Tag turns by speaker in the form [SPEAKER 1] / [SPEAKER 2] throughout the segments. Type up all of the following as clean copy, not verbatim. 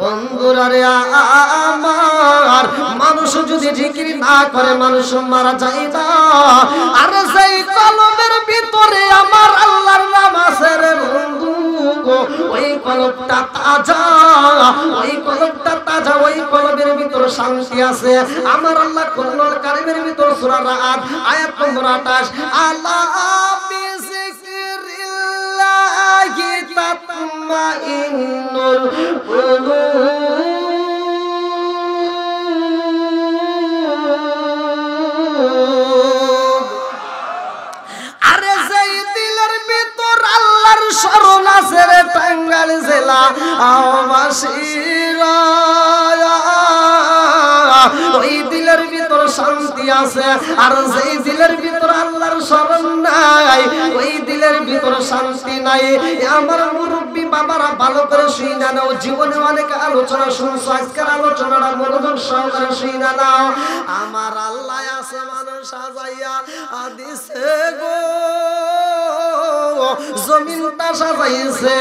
[SPEAKER 1] বন্ধুরা রে আমার, মানুষ যদি জিকির না করে মানুষ মারা যায় না। আর সেই কলবের ভিতরে আমার আল্লাহর নাম আছে রে বন্ধু, ওই কলবটা তাজা, ওই কলবটা তাজা, ওই কলবের ভিতরে শান্তি আছে। আমার আল্লাহ কোরআনুল কারীমের ভিতর সূরা রাদ আয়াত নম্বর 28, আলা বিযিকরিল্লাহি তাতমাইন্নুল কুলুব। শরণ আছে রে টাঙ্গাইল জেলা বাসীরা, ওই দিলের ভিতর শান্তি আছে। আর যেই দিলের ভিতর আল্লাহর শরণ নাই ওই দিলের ভিতর শান্তি নাই। আমার মুরব্বী বাবারা ভালো করে শুনে নাও, জীবনে অনেক আলোচনা শুনছো, আজকের আলোচনাটা মনোযোগ সহকারে শুনে নাও। আমার আল্লাহ আসমানে সাজাইয়া দিছে গো, জমিনটা সাজাইছে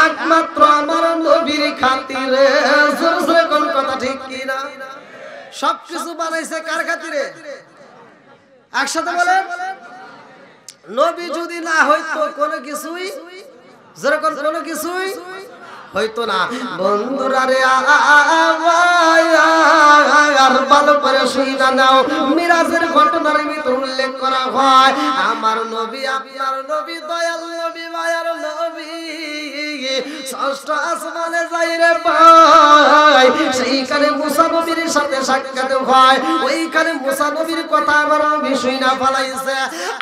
[SPEAKER 1] একমাত্র আমার নবীর খাতিরে। জোরে কোন কথা ঠিক কি না? সবকিছু বানাইছে কার খাতিরে? একসাথে বলেন, নবী যদি না হইতো কোনো কিছুই, জোরে কোন কোনো কিছুই হইতো না। বন্ধুরা রে আর ভালো করে শুইনা নাও, মিরাজের ঘটনার ভিতর উল্লেখ করা হয় আমার নবী, আপনার নবী, দয়াল নবী, মায়ার নবী ষষ্ঠ আসমানে যাই রে ভাই। সেইখানে মুসা নবীর সাথে সাক্ষাৎ হয়, ওইখানে মুসা নবীর কথা আমার নবী শুইনা ফলাইছে।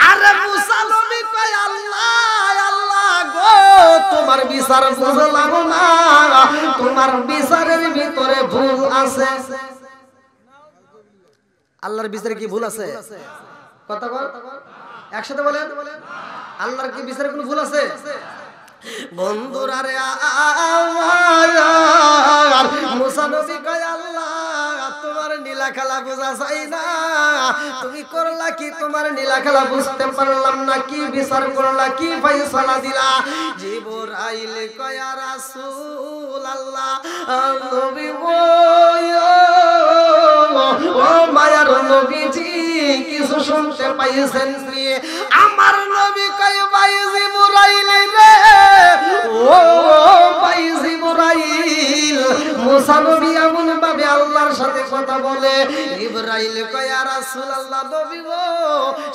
[SPEAKER 1] আরে মুসা নবী কয়, আল্লাহ আল্লাহ গো, তোমার বিচার বুঝলাম না, তোমার বিচারের ভিতরে ভুল আছে। আল্লাহর বিচারে কি ভুল আছে? কথা বল, একসাথে বলেন, আল্লাহর কি বিচারে কোনো ভুল আছে? বন্ধুরা রে আমার মুসা নবী কয়, আল্লাহ তোমার নীলা খেলা বোঝা যায় না, তুমি করলা কি? তোমার নীলা খেলা বুঝতে পারলাম না, কি বিচার করলা, কি ফয়সালা দিলা? জিবরাইল কয়, ইয়া রাসূলুল্লাহ, নবী ও মায়ার নবীজি কিছু শুনতে পাইছেন? আমার নবী কয়, ভাই জিবরাইল রে, ও ভাই জিবরাইল, মুসা নবী এমন ভাবে আল্লাহর সাথে কথা বলে। জিবরাইল কয়, ইয়া রাসূলুল্লাহ, নবী গো,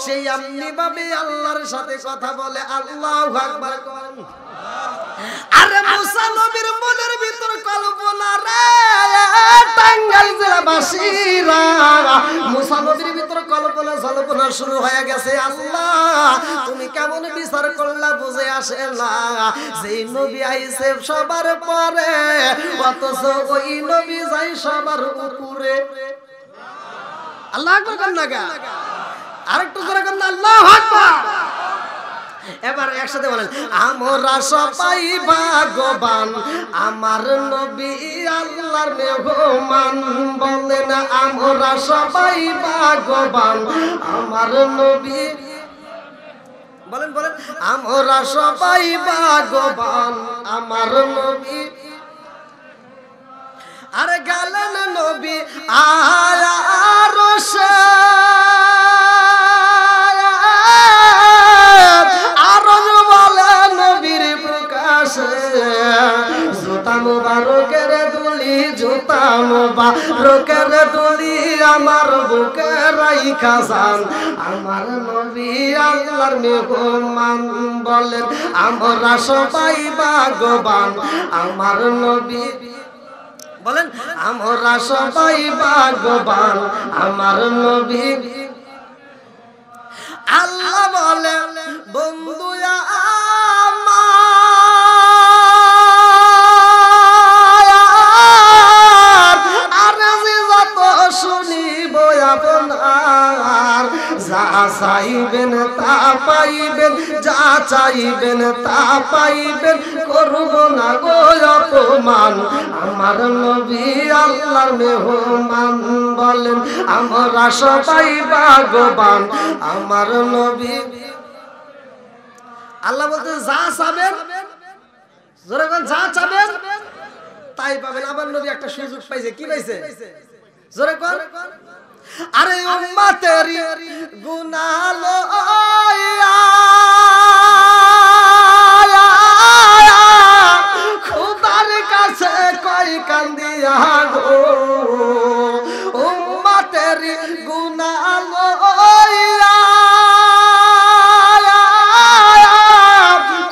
[SPEAKER 1] সেই এমনি ভাবে আল্লাহর সাথে কথা বলে। আল্লাহু আকবার কোন। আরে মুসা নবীর মনের ভিতর কল্পনা রে টাঙ্গাইল জেলাবাসীরা, মুসা নবীর ভিতর কল্পনা জল্পনা শুরু হয়ে গেছে। আল্লাহ তুমি কেমন বিচার করলা বুঝে আসে না, যেই নবী আইছে সবার পরে অথচ ওই নবী যাই সবার উপরে। আল্লাহু আকবার কোন না, আরেকটু জোরে কোন আল্লাহু আকবার। এবার একসাথে বলেন, আমরা সবাই ভাগ্যবান, আমার নবী আল্লাহর মেহমান। বলেন, আমরা সবাই ভাগ্যবান, আমার নবী। বলেন বলেন, আমরা সবাই ভাগ্যবান, আমার নবী। আরে গেলেন নবী আরশে, জুতা মুবারকের দুলি, জুতা মুবারকের দুলি আমার বুকে রাইখা যান, আমার নবী আল্লাহর মেহমান। বলেন, আমরা সবাই ভাগ্যবান, আমার নবী। বলেন, আমরা সবাই ভাগ্যবান, আমার নবী। আল্লাহ বলেন, বন্ধু শুনিব আপনার, যা চাইবেন তা পাইবেন, যা চাইবেন তা পাইবেন, করব না গো অপমান, আমার নবী আল্লাহর মেহমান। বলেন, আমরা সবাই ভাগ্যবান, আমার নবী। আল্লাহ বলতে যা চাবেন, জোরে বলেন, যা চাবেন তাই পাবেন। আমার নবী একটা সুযোগ পাইছে, কি পাইছে জোরে কর। আরে উম্মতেরি গুনাহ লইয়া খোদার কাছে কই কান্দিয়া গো, উম্মতেরি গুনাহ লইয়া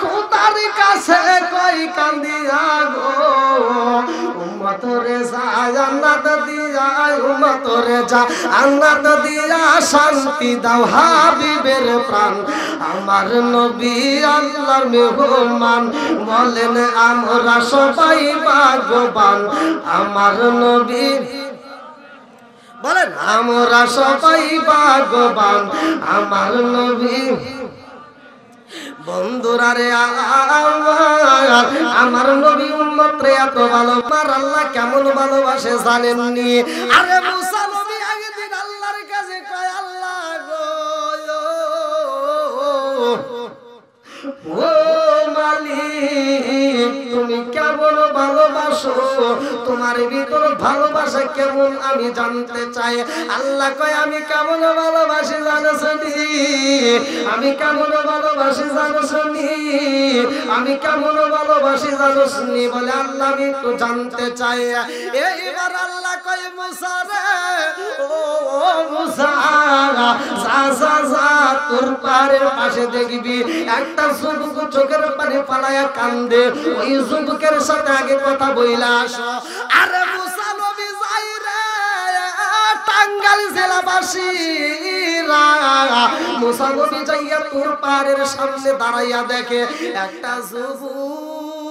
[SPEAKER 1] খোদার কাছে কই কান্দিয়া গো, উম্মতরে জান্নাত দিয়া, উম্মতরে জান্নাত দিয়া শান্তি দাও হাবিবের প্রাণ। আমার নবী আল্লাহর মেহমান, বলেন আমরা সবাই ভাগ্যবান। আমার নবী বলেন আমরা সবাই ভাগ্যবান। আমার নবী বন্ধুরা রে আমার নবী উম্মত রে এত ভালোবাসে, আল্লাহ কেমন ভালোবাসে জানেননি? আরে মুসা নবী আগে দিন আল্লাহর কাছে কয়, আল্লাহ গো ও মালিক তুমি কেমন ভালোবাসো, তোমার ভিতর ভালোবাসা কেমন আমি জানতে চাই। আল্লাহ কয় আমি কেমন ভালোবাসি জানোসনি, আমি কেমন ভালোবাসি জানোসনি, আমি কেমন ভালোবাসি জানোসনি। বলে আল্লাহ আমি একটু জানতে চাই। এইবার আল্লাহ কয় মুসা রে ও মুসা যা তোর পাহাড়ের পাশে দেখবি একটা যুবক চোখের পানি ফালায়া কান্দে, ওই যুবকের সাথে আগে কথা বইলা আসো। আরে মুসা নবী যাই রে টাঙ্গাইল জেলাবাসী মুসা নবী যাইয়া তোর পাহাড়ের সামনে দাঁড়াইয়া দেখে একটা যুবক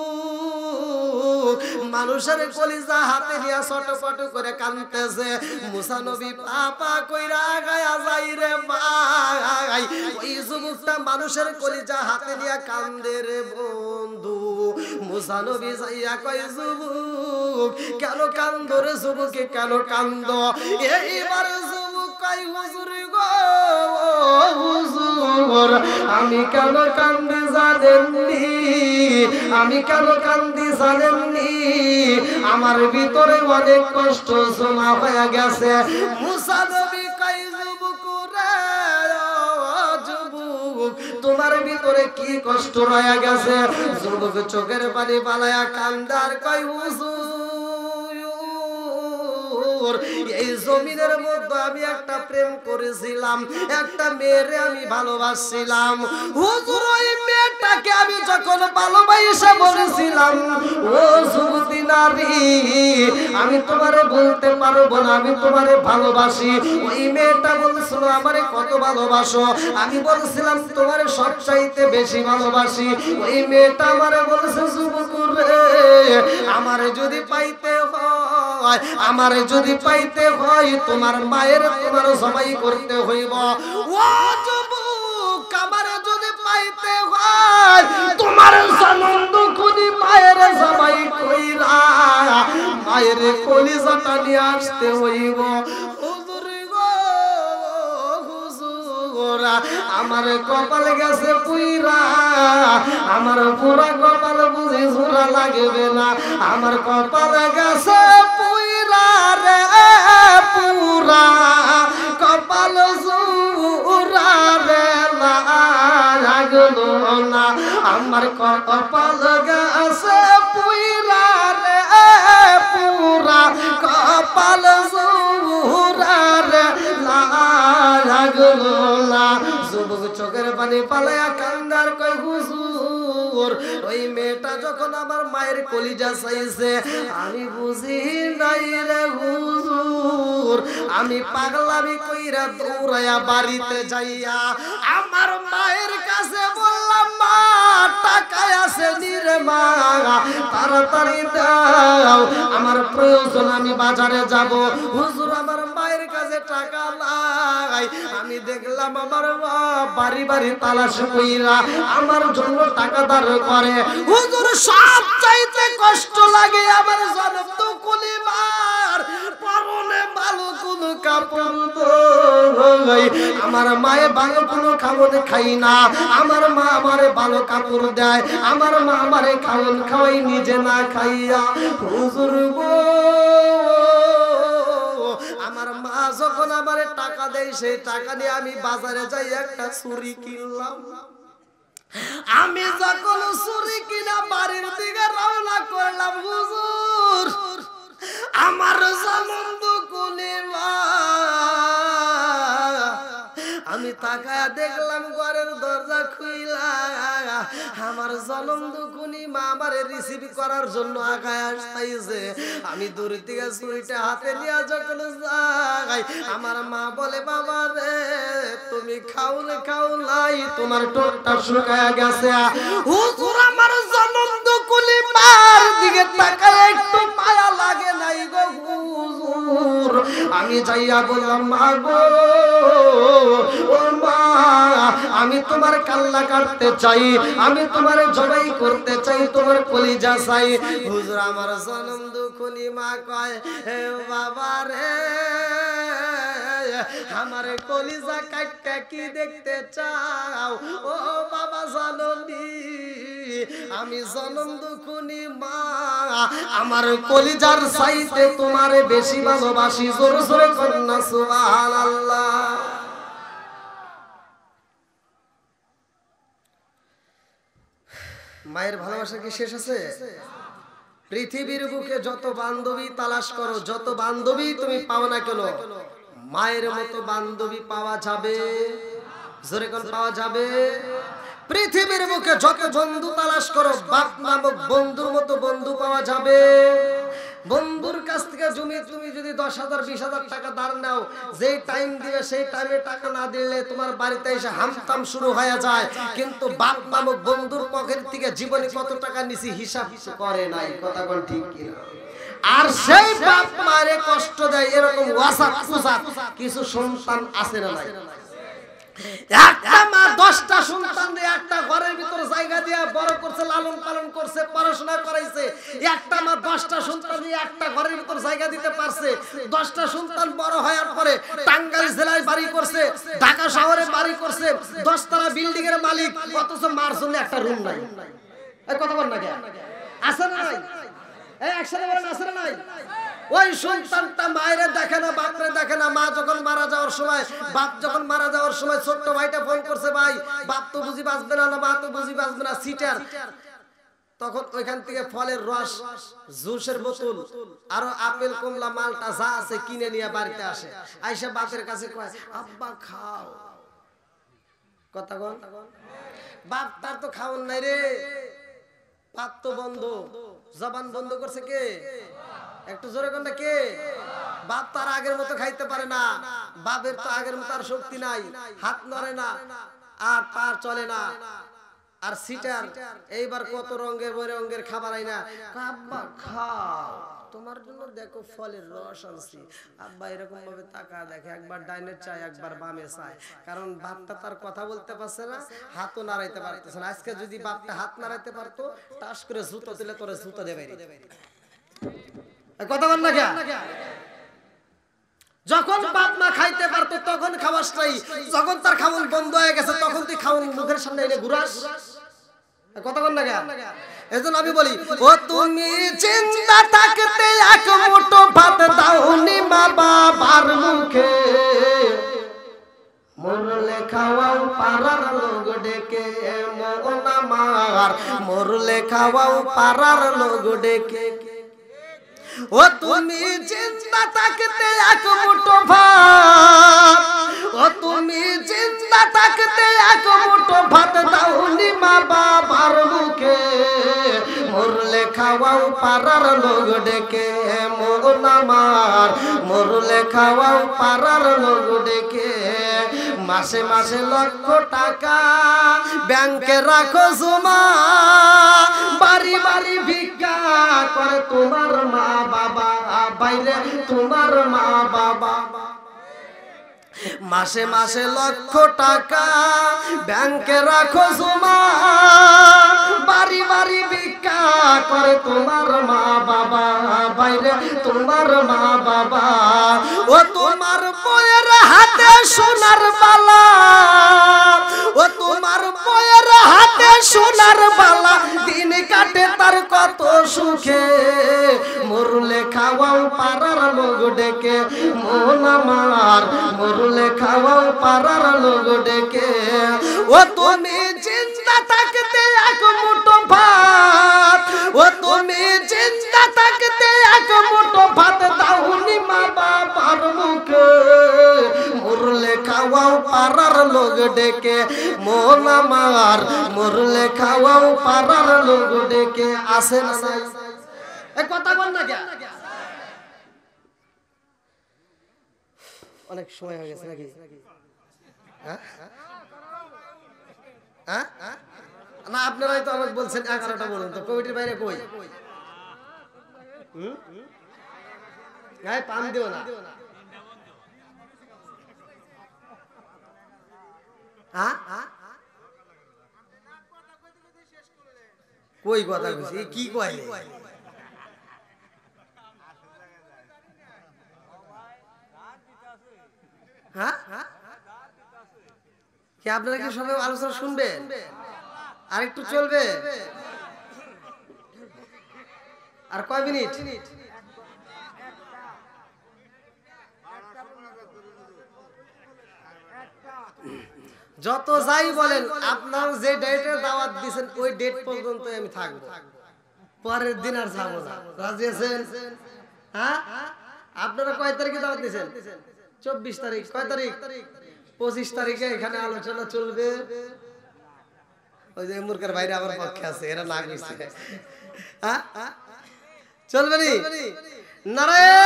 [SPEAKER 1] মানুষের কলিজা হাতে নিয়ে ছটফট করে কাঁদতেছে। মুসা নবী পাপা কইরা গায়া যাই রে ভাই, ওই যুবকটা মানুষের কলিজা হাতে নিয়ে কান্দে রে বন্ধু। মুসা নবী যাইয়া কয় যুবক কেন কান্দো রে, যুবকে কেন কান্দো? এইবার যুবক কয় হুজুর গো হুজুর আমি কেন কান্দি জানেননি, আমি কেন কান্দি জানেননি? আমার ভিতরে অনেক কষ্ট জমা হয়ে গেছে। মুসা নবী কয় যুবক রে যুবক তোমার ভিতরে কি কষ্ট রয়ে গেছে? যুবক চোখের পানি পালায়া কান্দার কয় হুজুর এই জমিনের মধ্যে আমি একটা প্রেম করেছিলাম, একটা মেয়েরে আমি ভালোবাসছিলাম। হুজুর ওই মেয়েটাকে আমি যখন ভালোবাসা বলেছিলাম ও যুবতী নারী আমি তোমারে বলতে পারবো না আমি তোমারে ভালোবাসি। ওই মেয়েটা বলছিল আমারে কত ভালোবাসো, আমি বলছিলাম তোমারে সবচাইতে বেশি ভালোবাসি। ওই মেয়েটা আমারে বলেছে যুবক রে আমারে যদি পাইতে হয়, আমারে যদি পাইতে হয় তোমার মায়ের তোমার সবাই করতে হইব। ও যুবক আমারে যদি পাইতে হয় তোমার সানন্দ খুনি মায়ের সবাই কইরা মায়ের কলিজাটা নিয়ে আসতে হইব। হুজুর গো হুজুর আমার কপাল গেছে পুইরা, আমার পুরা কপাল বুঝি ঝোরা লাগবে না, আমার কপাল গেছে পুইরা রে পুরা কপাল ঝোরা রে লাগলো না, আমার কপাল গেছে পুইরা রে পুরা কপাল ঝোরা রে লাগলো না। যুবক চোখের পানি পালায়া কান্দার কই হুজুর ওই মেয়েটা যখন আমার মায়ের কলিজা চাইছে আমি বুঝি নাই রে হুজুর, আমি পাগলামি কইরা দৌড়াইয়া বাড়িতে যাইয়া আমার মায়ের কাছে বললাম মা টাকা আছে নিরে মা তাড়াতাড়ি দাও আমার প্রয়োজন আমি বাজারে যাব। হুজুর আমার মায়ের কাছে টাকা নাই, আমি দেখলাম আমার মা বাড়ি বাড়ি তালাশ কইরা আমার জন্য টাকা দাঁড় করে। হুজুর সব চাইতে কষ্ট লাগে আমার জনম তো কুলিবার পরনে ভালো কোন কাপড় তো আমার মায়ে ভালো কোনো খাবার খাই না, আমার মা আমারে ভালো কাপড় দেয়, আমার মা আমারে খাওয়ান খাওয়াই নিজে না খাইয়া। হুজুর গো, আমার মা যখন আমারে টাকা দেয় সেই টাকা দিয়ে আমি বাজারে যাই একটা ছুরি কিনলাম। আমি যখন ছুরি কিনা বাড়ির দিকে রওনা করলাম, হুজুর আমার জনম দুকুনি মা, আমি তাকায়া দেখলাম ঘরের দরজা খুইলা আমার জনম দুকুনি মা আমারে রিসিভ করার জন্য আগায় আসতেছে। আমি দূর থেকে ছুরিটা হাতে নিয়ে যখন যাই, আমার মা বলে, বাবা রে তুমি খাও নাই, তোমার ঠোঁটটা শুকায়া গেছে। হুজুর আমার জনম দুকুনি মার দিকে তাকায় একটু মায়া লাগে নাই গো হুজুর। আমি যাইয়া বললাম, মা গো, ও মা, আমি তোমার কাল্লা কাটতে চাই, আমি তোমার জবাই করতে চাই, তোমার কলিজা চাই। হুজুর আমার জনম দুখুনি মা কয়, হে বাবা রে, আমার কলিজা কাটটা কি দেখতে চাও? ও বাবা জাননি, আমি জনম দুখুনি মা, আমার কলিজার চাইতে তোমারে বেশি ভালোবাসি। জোরে জোরে কন্যা সুবহানাল্লাহ। মায়ের ভালোবাসা কি শেষ আছে? পৃথিবীর বুকে যত বান্ধবী তালাশ করো, যত বান্ধবী তুমি পাও না কেন, মায়ের মতো বান্ধবী পাওয়া যাবে? জোরে কোন পাওয়া যাবে? পৃথিবীর বুকে যত বন্ধু তালাশ করো, বাপ নামক বন্ধুর মতো বন্ধু পাওয়া যাবে? বন্ধুর কাছ থেকে তুমি যদি 10,000 20,000 টাকা ধার নাও, যেই টাইম দিবে সেই টাইমে টাকা না দিলে তোমার বাড়িতে এসে হামতাম শুরু হয়ে যায়। কিন্তু বাপ নামক বন্ধুর পকেট থেকে জীবনে কত টাকা নিছি হিসাব করে নাই। কথা কোন ঠিক কিনা? আর সেই বাপ মারে কষ্ট দেয় এরকম ওয়াসাত কুসাত কিছু সন্তান আছে না নাই? একটা মা 10টা সন্তান দিয়ে একটা ঘরের ভিতরে জায়গা দিয়ে বড় করছে, লালন পালন করছে, পড়াশোনা করাইছে। একটা মা 10টা সন্তান দিয়ে একটা ঘরের ভিতরে জায়গা দিতে পারছে। 10টা সন্তান বড় হওয়ার পরে টাঙ্গাইল জেলায় বাড়ি করছে, ঢাকা শহরে বাড়ি করছে, 10 তলা বিল্ডিং এর মালিক, অথচ মার জন্য একটা রুম নাই। এই কথা বল না কে? আছে না নাই? এই একসাথে বলেন, আছে না নাই? ওই সন্তানটা মায়ের দেখে না, বাপরে দেখে না। মা যখন মারা যাওয়ার সময়, বাপ যখন মারা যাওয়ার সময় ছোট্ট ভাইটা ফোন করছে, ভাই বাপ তো বুঝি বাঁচবে না, মা তো বুঝি বাঁচবে না, সিটার। তখন ওইখান থেকে ফলের রস, জুসের বোতল, আরো আপেল কমলা মালটা যা আছে কিনে নিয়ে বাড়িতে আসে। আইসা বাপের কাছে কয়, আব্বা খাও। কথা বল, বাপ তার তো খাওন নাই রে, পাত তো বন্ধ, জবান বন্ধ করছে কে? একটু জোরে কোন না কে? বাপ তার আগের মতো খাইতে পারে না, বাপের তো আগের মতো আর শক্তি নাই, হাত নড়ে না, আর পার চলে না। আর সিটার এইবার কত রঙের বেরঙের খাবার আই না, আব্বা খাও, তোমার জন্য দেখো ফলের রস আনছি। আব্বা এরকম ভাবে তাকা দেখে, একবার ডাইনে চায় একবার বামে চায়, কারণ বাপটা তার কথা বলতে পারছে না, হাতও নাড়াইতে পারতেছে না। আজকে যদি বাপটা হাত নাড়াইতে পারতো, টাস করে জুতো দিলে তোরে জুতো দেবে। কথা বল না কে? যখন বাপ মা খাইতে পারতো তখন খাওয়াস নাই, যখন তার খাওয়ান বন্ধ হয়ে গেছে তখন তুই খাওয়ান মুখের সামনে এনে ঘুরাস। কথা বল না কে? এজন্য আমি বলি, ও তুমি চিন্তা থাকতে এক মুঠো ভাত দাওনি মা বাবার মুখে, মরলে খাওয়াও পাড়ার লোক ডেকে, মন আমার মরলে খাওয়াও পাড়ার লোক ডেকে। ও তুমি চিন্তা থাকতে এক মুঠো ভাত, ও তুমি চিন্তা থাকতে এক মুঠো ভাত দাওনি মা বাবার মুখে, মরলে খাওয়াও পাড়ার লোক ডেকে, মন আমার মরলে খাওয়াও পাড়ার লোক ডেকে। মাসে মাসে লক্ষ টাকা ব্যাংকে রাখো জমা, বাড়ি বাড়ি ভিক্ষা করে তোমার মা বাবা, বাইরে তোমার মা বাবা। মাসে মাসে লক্ষ টাকা ব্যাংকে রাখো জমা, বাড়ি বাড়ি ভিক্ষা করে তোমার মা বাবা, বাইরে তোমার মা বাবা। ও তোমার বউয়ের হাতে সোনার বালা, ও তোমার বউয়ের হাতে সোনার বালা, দিন কাটে তার কত সুখে। মরলে খাওয়াও পাড়ার লোক ডেকে, মন আমার মরলে খাওয়াও পাড়ার লোক ডেকে। ও তুমি চিন্তা থাকতে এক মুঠো ভাত, ও তুমি চিন্তা থাকতে এক মুঠো ভাত দাওনি মা বাবার মুখে। মরলে খাওয়াও পাড়ার লোক ডেকে, মন আমার মরলে খাওয়াও পাড়ার লোক ডেকে। আসে না এই কথা বল না কে? অনেক সময় হয়ে গেছে নাকি? না আপনারাই তো আমাকে বলছেন 11টা বলুন তো, কমিটির বাইরে কই? পান দিও না। কই কথা কইছি কি কইলে? কি আপনারা কি সবাই আলোচনা শুনবেন? আর একটু চলবে? আর কয় মিনিট? যত যাই বলেন, আপনার যে ডেটের দাওয়াত দিয়েছেন ওই ডেট পর্যন্ত আমি থাকবো, পরের দিন আর যাবো না। রাজি আছেন? হ্যাঁ, আপনারা কয় তারিখে দাওয়াত দিয়েছেন? 24 তারিখ। কয় তারিখ? 25 তারিখে এখানে আলোচনা চলবে। ওই যে মুরকার বাইরে আমার পক্ষে আছে, এরা না করছে। হ্যাঁ, চলবে নি? নারায়ে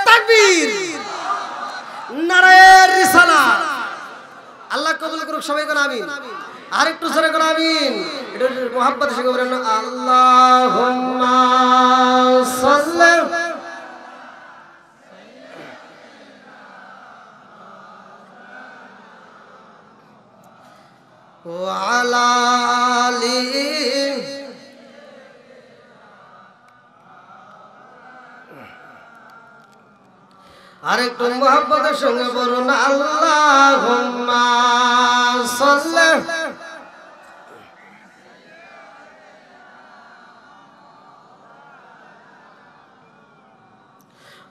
[SPEAKER 1] তাকবীর, নারায়ে রিসালাত। আল্লাহ কবুল করুক, সবাই কোন আমিন। আর একটু জোরে কোন আমিন। এটা মুহাব্বতের সঙ্গে বলেন আল্লাহুম্মা সাল্লি ওয়া আলা আলিহি। আর একটু মুহাব্বতের সঙ্গে বলুন আল্লাহুম্মা সাল্লি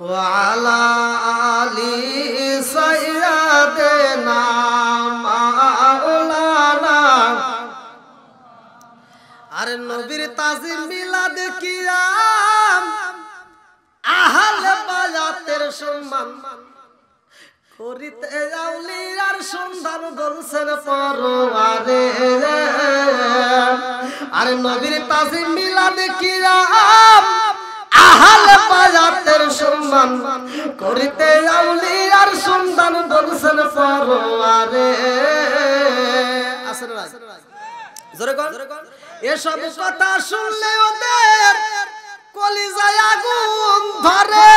[SPEAKER 1] ওয়া আলা আলি সাইয়্যিদিনা মাওলানা। আর নবীর তাজিম মিলাদ কিয়াম আহলে বায়াতের সম্মান করিতে আউলিয়ার সন্ধান বলছেন পরওয়ারে। আর নবীর তাজিম মিলাদ কিয়াম আহলে বায়াতের সম্মান করিতে আউলিয়ার সন্ধান বলছেন পরওয়ারে। আসেন না জোরে কোন? এসব কথা শুনলে ওদের কলিজায় আগুন ধরে।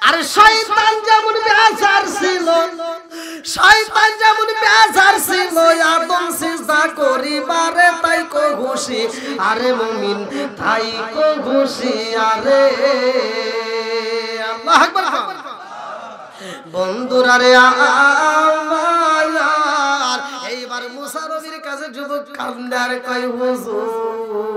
[SPEAKER 1] আর শয়তান যেমন বেজার ছিল, শয়তান যেমন বেজার ছিল আদম সিজদা করিবারে, তাই কো খুশি আরে মুমিন তাই কো খুশি আরে। আল্লাহু আকবার। বন্ধুরা রে আমার, এইবার মুসা নবীর কাছে যুবক কান্দার কয় হুজুর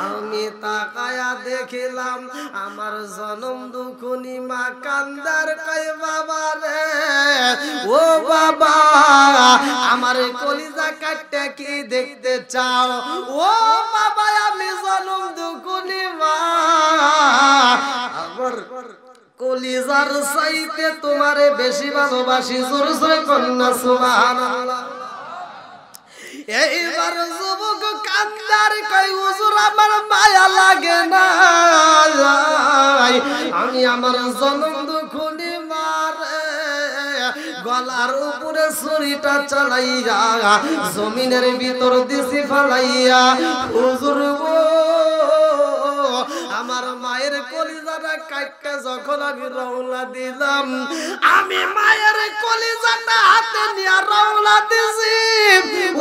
[SPEAKER 1] আমি তাকায়া দেখিলাম আমার জনম দুখুনি মা। কান্দার কয় বাবা রে ও বাবা আমার কলিজা কাটটা কি দেখতে চাও? ও বাবা আমি জনম দুখুনি মা, আমার কলিজার চাইতে তোমারে বেশি ভালোবাসি। জোরে জোরে কন্যা সুবহানাল্লাহ। এইবার যুবক কান্দার কয় হুজুর আমার মায়া লাগে না, আমি আমার জনম দুখুনি মারে গলার উপরে ছুরিটা চালাইয়া জমিনের ভিতর দিছি ফালাইয়া। হুজুর আমার মায়ের কলিজাটা কাটতে যখন আমি রওনা দিলাম, আমি মায়ের কলিজাটা হাতে নিয়ে রওনা দিছি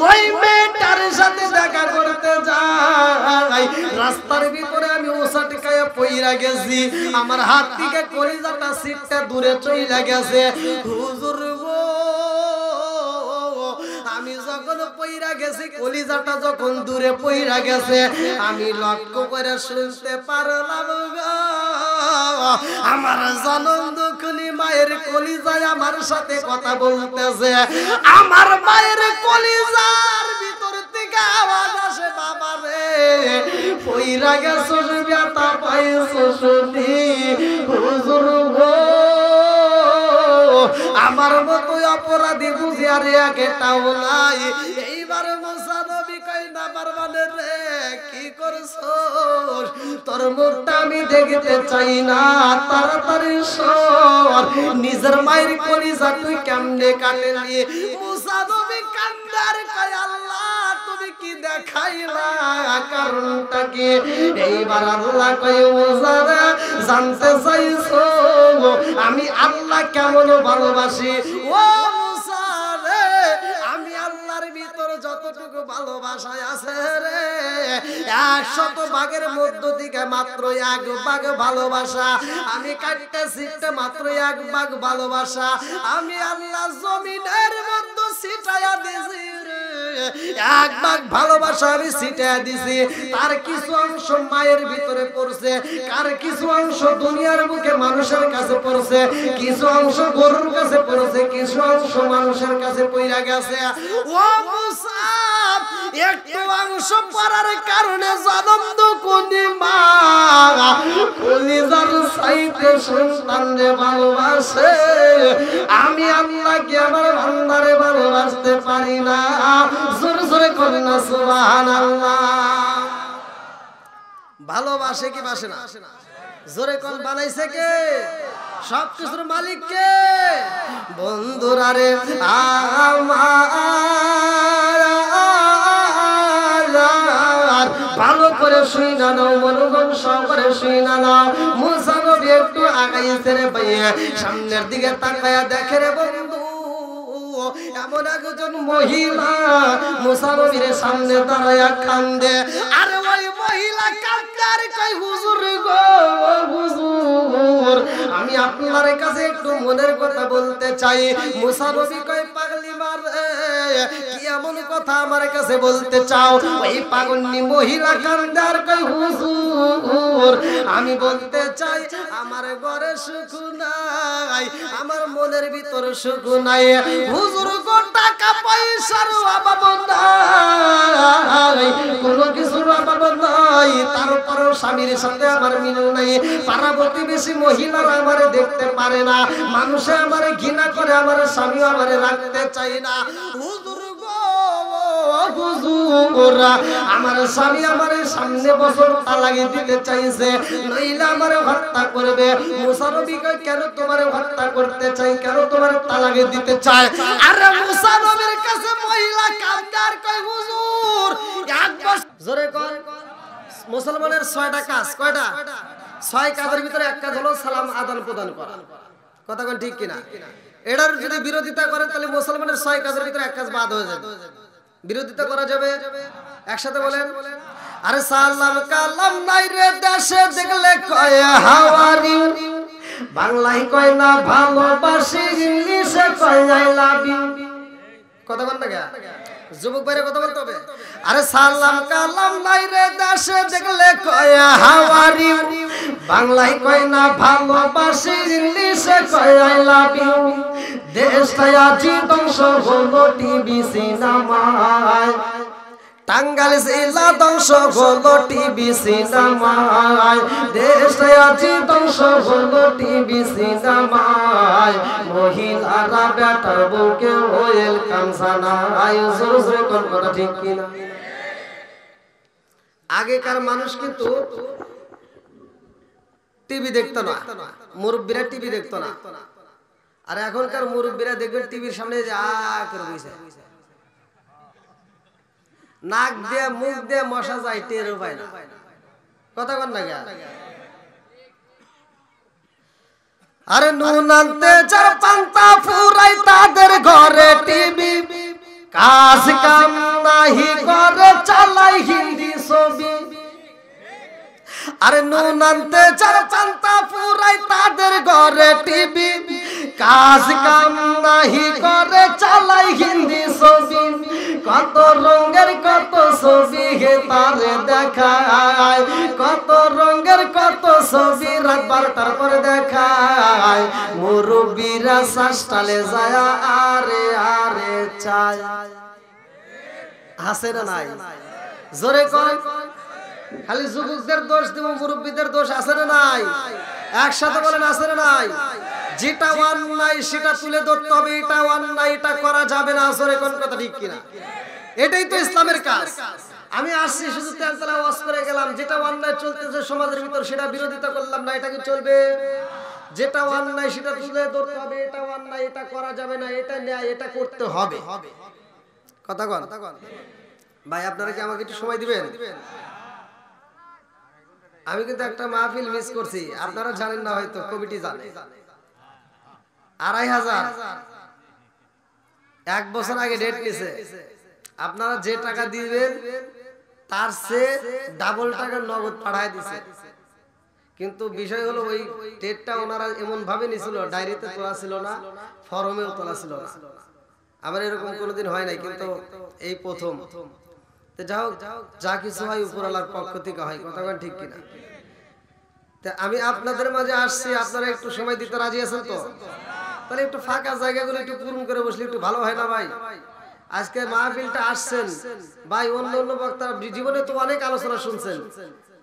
[SPEAKER 1] ওই মেয়েটার সাথে দেখা করতে যাই। রাস্তার ভিতরে আমি ওসাট খায়া পইরা গেছি, আমার হাত থেকে কলিজাটা সিটটা দূরে চইলা গেছে। হুজুর গো, আমি যখন পইরা গেছি, কলিজাটা যখন দূরে পইরা গেছে, আমি লক্ষ্য করে শুনতে পারলাম গো, আমার জনম দুঃখিনী মায়ের কলিজায় আমার সাথে কথা বলতেছে। আমার মায়ের কলিজার ভিতর থেকে আওয়াজ আসে, বাবা রে পইরা গেছো, ব্যথা পাইছো শুনি। হুজুর গো, আমার মতো অপরাধী বুঝি আর একটাও নাই। এইবার মুসা নবী কই না পারবানে রে, কি করছস? তোর মুখটা আমি দেখতে চাই না, তাড়াতাড়ি সর। নিজের মায়ের কলিজা তুই কেমনে কাটলি? মুসা নবী কান্দার কয়, আল্লাহ তুমি কি দেখাইলা, কারণটা কি? এইবার আল্লাহ কয়, মুসা রে জানতে চাইছো আমি আল্লাহ কেমন ভালোবাসি? ও মুসা রে, আমি আল্লাহর ভিতর যতটুকু ভালোবাসা আছে রে, 100 ভাগের মধ্য থেকে মাত্র 1 ভাগ ভালোবাসা আমি কাটতেছি, মাত্র 1 ভাগ ভালোবাসা আমি আল্লাহ জমিনের মধ্যে ছিটায়া দিছি রে। 1 ভাগ ভালোবাসা আমি ছিটায়া দিছি, তার কিছু অংশ মায়ের ভিতরে পড়ছে, কার কিছু অংশ দুনিয়ার মুখে মানুষের কাছে পড়ছে, কিছু অংশ গরুর কাছে পড়ছে, কিছু অংশ মানুষের কাছে পইরা গেছে। ও মুসা, একটু অংশ পড়ার কারণে জনম দুঃখিনী মা কলিজার চাইতে সন্তানরে ভালোবাসে, আমি আল্লাহকে আমার বান্দারে ভালোবাসতে পারি না। জোরে জোরে করেন না সুবহানাল্লাহ। ভালোবাসে কি বাসে না? জোরে কোন বানাইছে কে? সব কিছুর মালিক কে? বন্ধুরা রে, আমার ভালো করে শুই না নাও, মনোগণ সহকারে শুই না নাও। মুসা নবী একটু আগাইছে রে ভাইয়া, সামনের দিকে তাকায়া দেখে রে বন্ধু, এমন একজন মহিলা মুসা নবীর সামনে দাঁড়ায়া কান্দে। আরে ওই মহিলা কান্দে আর কই, হুজুর গো, হুজুর আমি আপনার কাছে একটু মনের কথা বলতে চাই। মুসা নবী কই, পাগলি মার, কি এমন কথা আমার কাছে বলতে চাও? ওই পাগলনি মহিলা কান্দে আর কই, হুজুর আমি বলতে চাই, আমার ঘরে সুখ নাই, আমার মনের ভিতর সুখ নাই। হুজুর গো, টাকা পয়সার অভাব নাই, কোনো কিছুর অভাব নাই, তারপরেও স্বামীর সাথে আমার মিল নাই। পাড়া প্রতিবেশী মহিলারা আমারে দেখতে পারে না, মানুষে আমারে ঘৃণা করে, আমার স্বামী আমারে রাখতে চাই না। হুজুর গো, হুজুর আমার স্বামী আমার সামনে বছর তালাকি দিতে চাইছে, নইলে আমারে হত্যা করবে। মুসা নবী কয়, কেন তোমারে হত্যা করতে চাই, কেন তোমারে তালাকি দিতে চায়? আরে মুসা নবীর কাছে মহিলা কাঁদে আর কয়, হুজুর 1 বছর। জোরে কোন, মুসলমানের 6টা কাজ, কয়টা? 6 কাজের ভিতরে এক কাজ হলো সালাম আদান প্রদান করা। কথা কোন ঠিক কিনা? এটার যদি বিরোধিতা করেন তাহলে মুসলমানের 6 কাজের ভিতরে এক কাজ বাদ হয়ে যাবে। বিরোধিতা করা যাবে? একসাথে বলেন, আরে সালাম কালাম নাই রে দেশে, দেখলে কয় হাওয়ারি, বাংলায় কয় না ভালোবাসি, ইংলিশে কয় আই লাভ ইউ। কথা বল না কে? যুবক ভাইরা কথা বলতে হবে। আরে সালাম কালাম নাই রে দেশে, দেখলে কয় হাওয়ারি, বাংলায় কয় না ভালোবাসি, ইংলিশে কয় আই লাভ ইউ। দেশটাই আজি ধ্বংস হলো টিভি সিনেমায়, টাঙ্গাইল জেলা ধ্বংস হলো টিভি সিনেমায়, দেশটাই আজি ধ্বংস হলো টিভি সিনেমায়। মহিলারা বেটার বউকে ওয়েলকাম জানায়। জোরে জোরে কোন কথা ঠিক কিনা? আগেকার মানুষ কিন্তু টিভি দেখতো না, মুরব্বীরা টিভি দেখতো না। আর এখনকার মুরব্বীরা দেখবেন টিভির সামনে যা করে বসে, নাক দিয়ে মুখ দিয়ে মশা যায় টেরও পায় না। কথা কন না? আরে নুন আনতে যার পান্তা ফুরাই তাদের ঘরে টিভি, কাজ কাম নাহি করে চালাই হিন্দি ছবি। আরে নুন আনতে যার পান্তা ফুরাই তাদের ঘরে টিভি, কাজ কাম নাহি করে চালাই হিন্দি ছবি। কত রঙের কত ছবি হে তারে দেখায়, কত রঙের কত ছবি রাত 12টার পরে দেখায়। মুরব্বীরা শাসটালে যায় আরে আরে চায়। হাসে না নাই? জোরে কর। খালি যুবকদের দোষ দিব, মুরব্বীদের দোষ আছে না নাই? একসাথে বলেন আছে না নাই? যেটা অন্যায় সেটা তুলে ধরতে হবে, এটা অন্যায় এটা করা যাবে না। আসলে কোন কথা ঠিক কিনা? এটাই তো ইসলামের কাজ। আমি আসছি শুধু তেলতলা ওয়াজ করে গেলাম, যেটা অন্যায় চলতেছে সমাজের ভিতর সেটা বিরোধিতা করলাম না, এটা কি চলবে? যেটা অন্যায় সেটা তুলে ধরতে হবে, এটা অন্যায় এটা করা যাবে না, এটা ন্যায় এটা করতে হবে। কথা কন ভাই, আপনারা কি আমাকে একটু সময় দিবেন? আমি কিন্তু একটা মাহফিল মিস করছি, আপনারা জানেন না হয়তো, কমিটি জানে। 2500 এক বছর আগে ডেট নিছে। আপনারা যে টাকা দিবেন তার চেয়ে ডাবল টাকা নগদ পাঠায় দিছে। কিন্তু বিষয় হলো ওই ডেটটা ওনারা এমন ভাবে নিছিল, ডায়েরিতে তোলা ছিল না, ফর্মেও তোলা ছিল না। আমার এরকম কোনোদিন হয় নাই, কিন্তু এই প্রথম। যাও যা কিছু হয় উপরওয়ালার পক্ষ থেকে হয়। কথা বলেন ঠিক কিনা? আমি আপনাদের মাঝে আসছি, আপনারা একটু সময় দিতে রাজি আছেন তো? তাহলে একটু ফাঁকা জায়গাগুলো একটু পূরণ করে বসলে একটু ভালো হয় না ভাই? আজকে মাহফিলটা আসছেন ভাই, অন্য অন্য বক্তারা জীবনে তো অনেক আলোচনা শুনছেন,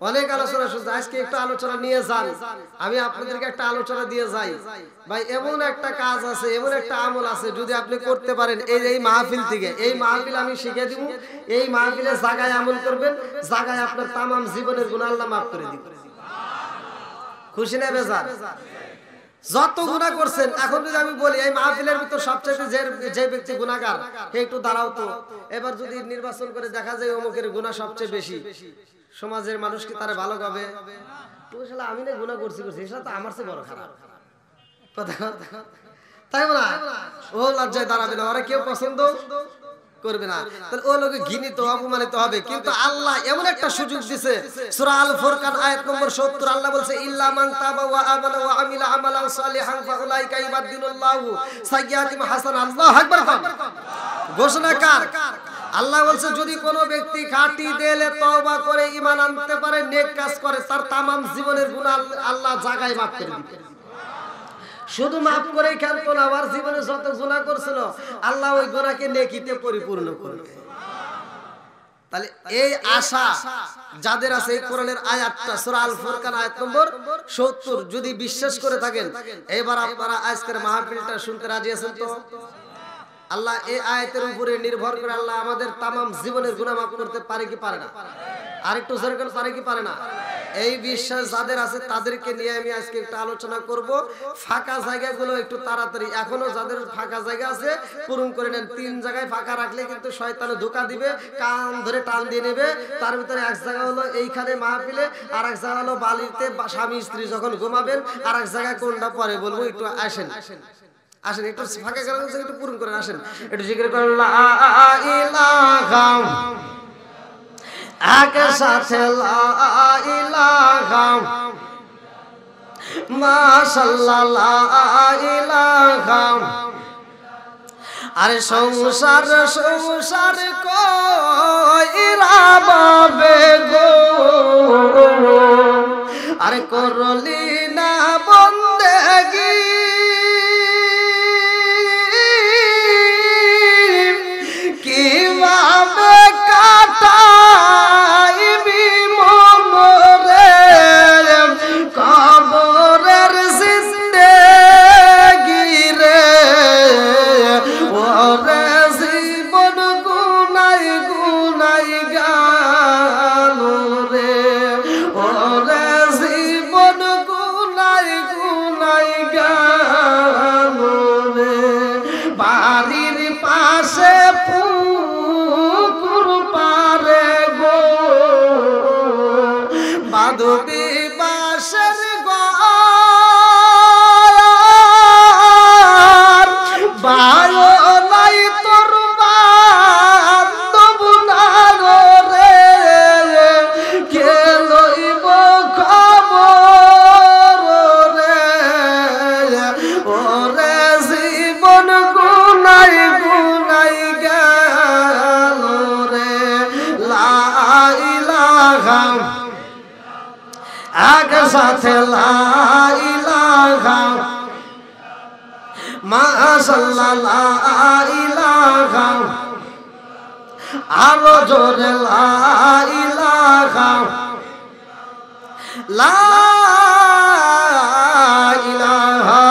[SPEAKER 1] অনেক আলোচনা শুনছেন। আজকে একটু আলোচনা নিয়ে যান, আমি আপনাদেরকে একটা আলোচনা দিয়ে যাই। ভাই এমন একটা কাজ আছে, এমন একটা আমল আছে, যদি আপনি করতে পারেন এই মাহফিল থেকে, এই মাহফিল আমি শিখে দিব, এই মাহফিলে জায়গায় আমল করবেন, জায়গায় আপনার তামাম জীবনের গুনাহ আল্লাহ মাফ করে দিবেন। খুশি না বেজার? যত গুনাহ করছেন, এখন যদি আমি বলি এই মাহফিলের ভিতর সবচেয়ে যে ব্যক্তি গুনাহগার, সে একটু দাঁড়াও তো। এবার যদি নির্বাচন করে দেখা যায় অমুকের গুনাহ সবচেয়ে বেশি, সমাজের মানুষ কি তারে ভালো পাবে? তো শালা আমি না গুনাহ করছি, এটা তো আমার চেয়ে বড় খারাপ কথা, তাই না? ও লজ্জায় দাঁড়াবে না, ওরা কেউ পছন্দ করবে না, তাহলে ও লোকে ঘৃণিত অপমানিত হবে। কিন্তু আল্লাহ এমন একটা সুযোগ দিয়েছে, সূরা আল ফুরকান আয়াত নম্বর 70, আল্লাহ বলছে ইল্লা মান তাবা ওয়া আমানা ওয়া আমিলা আমালান সালিহান ফাউলাইকা ইবাদদিলুল্লাহু সাইয়্যাতিহিম হাসানাত। আল্লাহু আকবার। ঘোষণাকার আল্লাহ বলছে, যদি কোনো ব্যক্তি খাঁটি দিলে তওবা করে ঈমান আনতে পারে, নেক কাজ করে, তার तमाम জীবনের গুনাহ আল্লাহ জায়গায় মাফ করে দিবেন। শুধু মাফ করেই খেলতো না, আমার জীবনে যত গুনাহ করছিল আল্লাহ ওই গুনাহকে নেকিতে পরিপূর্ণ করবে। তাহলে এই আশা যাদের আছে, এই কোরআনের আয়াতটা সূরা আল ফুরকান আয়াত নম্বর 70 যদি বিশ্বাস করে থাকেন, এবার আপনারা আজকের মাহফিলটা শুনতে রাজি আছেন তো? আল্লাহ এই আয়াতের উপরে নির্ভর করে আল্লাহ আমাদের तमाम জীবনের গুনাহ মাফ করতে পারে কি পারে না? আরেকটু সরকার পারে কি পারে না? এই বিশ্বাস যাদের আছে তাদেরকে নিয়ে আমি আজকে একটা আলোচনা করব। ফাঁকা জায়গাগুলো একটু তাড়াতাড়ি, এখনো যাদের ফাঁকা জায়গা আছে পূরণ করে নেন। 3 জায়গায় ফাঁকা রাখলে কিন্তু শয়তানে ধোঁকা দিবে, কান ধরে টান দিয়ে নেবে। তার ভিতরে এক জায়গা হলো এইখানে মাহফিলে, আর এক জায়গা হলো বালিতে স্বামী স্ত্রী যখন ঘুমাবেন, আর এক জায়গায় কোনটা পরে বলবো। একটু আসেন আসেন, একটু ফাঁকা জায়গা একটু পূরণ করেন, আসেন একটু জিকির করেন লা ইলাহা, একসাথে লা ইলাহা মাশাআল্লাহ লা ইলাহা। আরে সংসার কইরা বাবে গো, আরে করলি না বন্দেগি, কিভাবে কাটাইবি মনরে কবরের জিন্দেগি রে। ওরে জীবন গুনাই গুনাই গাল রে, ওরে জীবন গুনাই গুনাই গাল। সাথে লা ইলাহা মাশাআল্লাহ লা ইলাহা আরো জোরে লা ইলাহা লা ইলাহা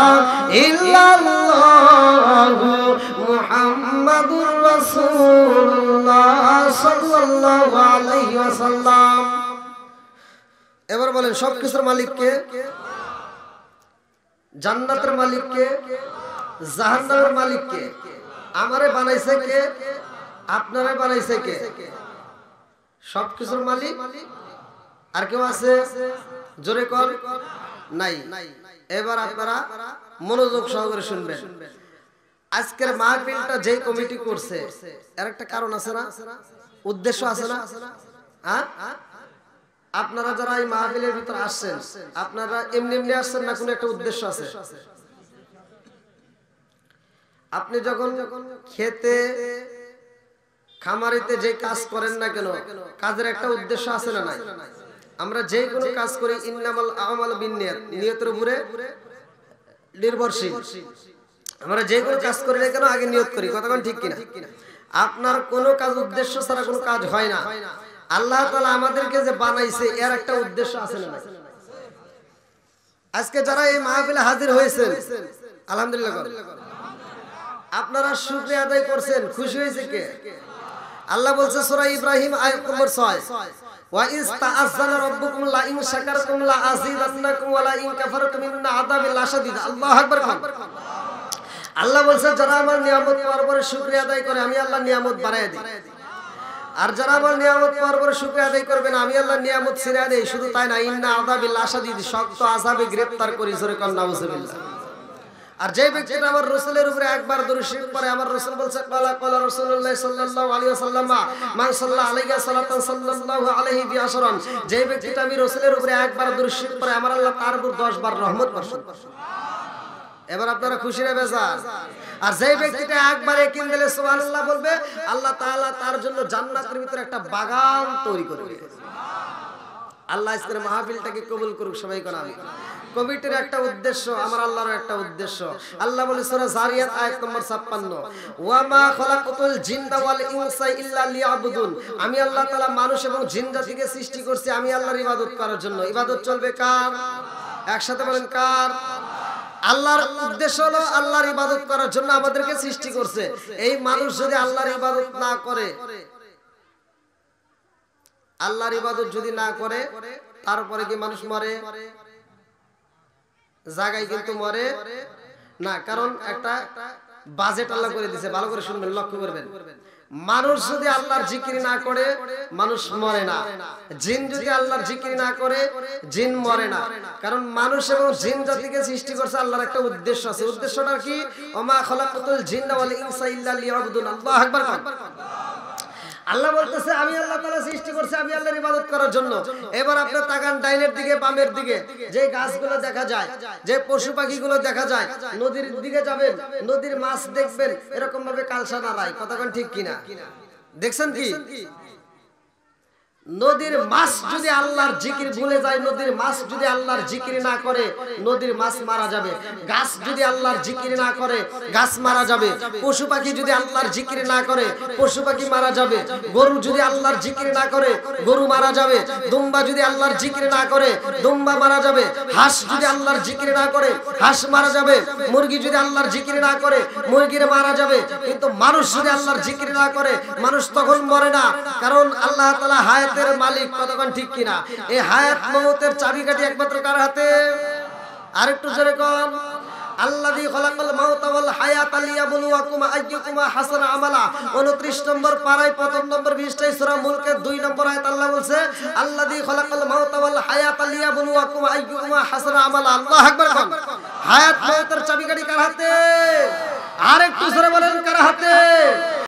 [SPEAKER 1] ইল্লাল্লাহু মুহাম্মাদুর রাসূলুল্লাহ সাল্লাল্লাহু আলাইহি ওয়াসাল্লাম। এবার বলেন সবকিছুর মালিক কে? জান্নাতের মালিক কে? জাহান্নামের মালিক কে? আমারে বানাইছে কে? আপনারে বানাইছে কে? সবকিছুর মালিক আর কেউ আছে? জোরে কর নাই। এবার আপনারা মনোযোগ সহকারে শুনবেন। আজকের মাহফিলটা যে কমিটি করছে এর একটা কারণ আছে না, উদ্দেশ্য আছে না? হ্যাঁ, আপনারা যারা এই মাহফিলের ভিতর আসছেন আপনারা এমনি এমনি আসছেন না, কোনো একটা উদ্দেশ্য আছে? আপনি যখন খেতে খামারিতে যে কাজ করেন না কেন, কাজের একটা উদ্দেশ্য আছে না নাই? আমরা যে কোনো কাজ করি ইন্নামাল আমালু বিন্নিয়াত, নিয়তের উপরে নির্ভরশীল। আমরা যে কোনো কাজ করি না কেন আগে নিয়ত করি, কতক্ষণ ঠিক কিনা? আপনার কোনো কাজ উদ্দেশ্য ছাড়া কোনো কাজ হয় না। আল্লাহ তাআলা আমাদেরকে যে বানাইছে এর একটা উদ্দেশ্য আছে না? আজকে যারা এই মাহফিলে হাজির হয়েছেন আলহামদুলিল্লাহ, আপনারা শুকরিয়া আদায় করছেন, খুশি হয়েছে কে? আল্লাহ বলছে সূরা ইব্রাহিম আয়াত নম্বর 6, ওয়া ইস তাআজ্জানা রাব্বুকুম লা ইন শাকারতুম লা আযীদান্নাকুম ওয়া লা ইন কাফারতুম ইন্না আযাবি লাশাদীদ। আল্লাহু আকবার। আল্লাহ বলছে যারা আমার নিয়ামত পাওয়ার পরে শুকরিয়া আদায় করে আমি আল্লাহ নিয়ামত বাড়ায় দিই, আর যারা আমার নিয়ামত পাওয়ার পরে শুকরিয়া আদায় করবে না আমি আল্লাহ নিয়ামত ছিনিয়ে দেই। শুধু তাই না, ইন্না আযাবি লাশাদীদ, শক্ত আযাবে গ্রেফতার করি। জোরে কর নাউযুবিল্লাহ। আর যে ব্যক্তিটা আমার রাসূলের উপরে একবার দরুদ শরীফ পড়ে, আমার রাসূল বলছে ক্বালা ক্বালা রাসূলুল্লাহ সাল্লাল্লাহু আলাইহি ওয়াসাল্লাম মান সাল্লাল্লাহু আলাইহি সাল্লাতান সাল্লাল্লাহু আলাইহি বিআশরান, যে ব্যক্তিটা আমি রাসূলের উপরে একবার দরুদ শরীফ পড়ে আমার আল্লাহ তার উপর 10 বার রহমত বর্ষণ। এবার আপনারা খুশি না বেজার? আর যে ব্যক্তিটা একবার একিন দিলে সুবহানাল্লাহ বলবে, আল্লাহ তাআলা তার জন্য জান্নাতের ভিতরে একটা বাগান তৈরি করবে। আল্লাহ আজকের মাহফিলটাকে কবুল করুক সবাই কোন আমিন। কমিটির একটা উদ্দেশ্য, আমার আল্লাহর একটা উদ্দেশ্য। আল্লাহ বলে সূরা জারিয়াত আয়াত নম্বর 56, ওয়া মা খালাকাতুল জিন্না ওয়াল ইনসা ইল্লা লিয়াবুদুন, আমি আল্লাহ তাআলা মানুষ এবং জিন জাতিকে সৃষ্টি করছি আমি আল্লাহর ইবাদত করার জন্য। ইবাদত চলবে কার? একসাথে বলেন কার? আল্লাহর উদ্দেশ্য হলো আল্লাহর ইবাদত করার জন্য আমাদেরকে সৃষ্টি করছে। এই মানুষ যদি আল্লাহর ইবাদত না করে, আল্লাহর ইবাদত যদি না করে, তারপরে কি মানুষ মরে? জায়গায় কিন্তু মরে না, কারণ একটা বাজেট আল্লাহ করে দিয়েছে। ভালো করে শুনবেন, লক্ষ্য করবেন। মানুষ যদি আল্লাহর জিকির না করে মানুষ মরে না, জিন যদি আল্লাহর জিকির না করে জিন মরে না। কারণ মানুষ এবং জিন জাতিকে সৃষ্টি করছে আল্লাহর একটা উদ্দেশ্য আছে। উদ্দেশ্যটা কি? ওমা খালাকাতুল জিন্না ওয়াল ইনসা ইল্লা লিয়াবুদুন। আল্লাহু আকবার। আল্লাহ বলতেছে আমি আল্লাহ তাআলা সৃষ্টি করছি আমি আল্লাহর ইবাদত করার জন্য। এবার আপনি তাকান ডাইনের দিকে বামের দিকে, যে গাছগুলো দেখা যায়, যে পশু পাখিগুলো দেখা যায়, নদীর দিকে যাবেন নদীর মাছ দেখবেন এরকম ভাবে কালসা নাড়ায়। কতক্ষণ ঠিক কিনা? দেখছেন কি? নদীর মাছ যদি আল্লাহর জিকির ভুলে যায়, নদীর মাছ যদি আল্লাহর জিকির না করে নদীর মাছ মারা যাবে। গাছ যদি আল্লাহর জিকির না করে গাছ মারা যাবে। পশু পাখি যদি আল্লাহর জিকির না করে পশু পাখি মারা যাবে। গরু যদি আল্লাহর জিকির না করে গরু মারা যাবে। দুম্বা যদি আল্লাহর জিকির না করে দুম্বা মারা যাবে। হাঁস যদি আল্লাহর জিকির না করে হাঁস মারা যাবে। মুরগি যদি আল্লাহর জিকির না করে মুরগির মারা যাবে। কিন্তু মানুষ যদি আল্লাহর জিকির না করে মানুষ তখন মরে না, কারণ আল্লাহ তাআলা হায়াত মালিক। কতক্ষণ ঠিক কিনা? এই হায়াত মওতের চাবিকাঠি একমাত্র কার হাতে? আরেকটু জোরে কোন। আল্লাযী খালাকাল মাউতা ওয়াল হায়াতা লিয়াবলুয়াকুম আইয়ুকুম আহসানু আমালা। 29 নম্বর পারায় প্রথম নম্বর পৃষ্ঠায় সূরা মুলকের 2 নম্বর আয়াত আল্লাহ বলছে আল্লাযী খালাকাল মাউতা ওয়াল হায়াতা লিয়াবলুয়াকুম আইয়ুকুম আহসানু আমালা। আল্লাহু আকবার। হায়াত মওতের চাবিকাঠি কার হাতে? আরেকটু জোরে বলেন কার হাতে?